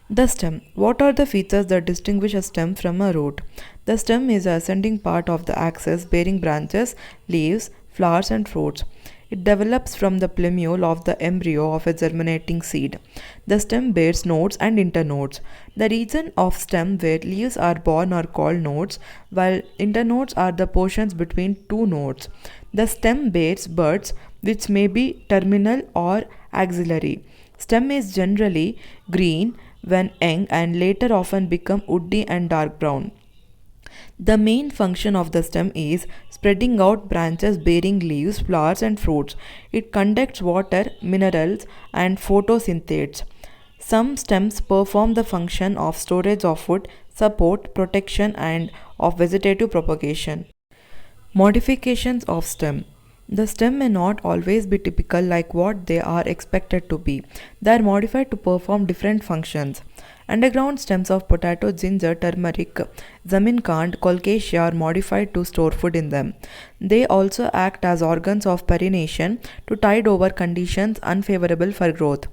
The stem. What are the features that distinguish a stem from a root? The stem is the ascending part of the axis bearing branches, leaves, flowers, and fruits. It develops from the plumule of the embryo of a germinating seed. The stem bears nodes and internodes. The region of stem where leaves are born are called nodes, while internodes are the portions between two nodes. The stem bears buds, which may be terminal or axillary. Stem is generally green when young and later often become woody and dark brown. The main function of the stem is spreading out branches bearing leaves, flowers, and fruits. It conducts water, minerals, and photosynthesis. Some stems perform the function of storage of food, support, protection, and of vegetative propagation. Modifications of stem. The stem may not always be typical like what they are expected to be. They are modified to perform different functions. Underground stems of potato, ginger, turmeric, zamindkand, colocasia are modified to store food in them. They also act as organs of perennation to tide over conditions unfavorable for growth.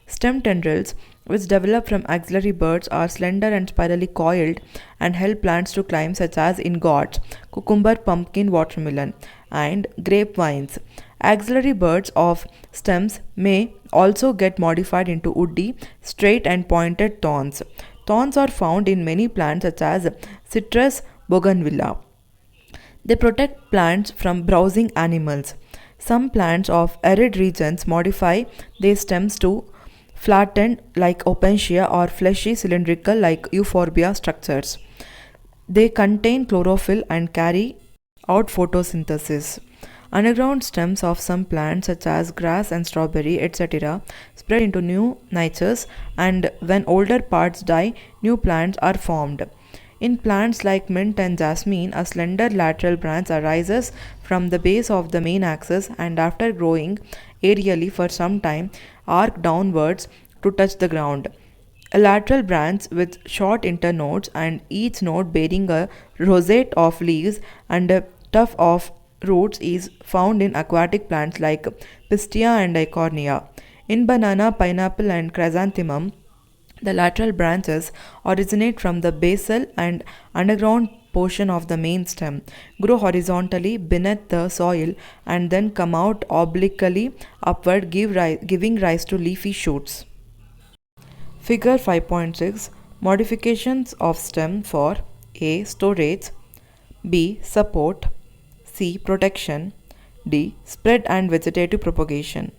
Stem tendrils, which develop from axillary buds, are slender and spirally coiled and help plants to climb, such as in gourds, cucumber, pumpkin, watermelon, and grapevines. Axillary buds of stems may also get modified into woody, straight, and pointed thorns. Thorns are found in many plants, such as citrus, bougainvillea. They protect plants from browsing animals. Some plants of arid regions modify their stems to flattened like opentia or fleshy cylindrical like euphorbia structures. They contain chlorophyll and carry out photosynthesis. Underground stems of some plants such as grass and strawberry etc. spread into new niches, and when older parts die, new plants are formed. In plants like mint and jasmine, a slender lateral branch arises from the base of the main axis and after growing aerially for some time arc downwards to touch the ground. A lateral branch with short internodes and each node bearing a rosette of leaves and a tuft of roots is found in aquatic plants like Pistia and Eichhornia. In banana, pineapple, and chrysanthemum, the lateral branches originate from the basal and underground portion of the main stem, grow horizontally beneath the soil, and then come out obliquely upward, giving rise to leafy shoots. Figure 5.6. Modifications of stem for A. Storage, B. Support, C. Protection, D. Spread and vegetative propagation.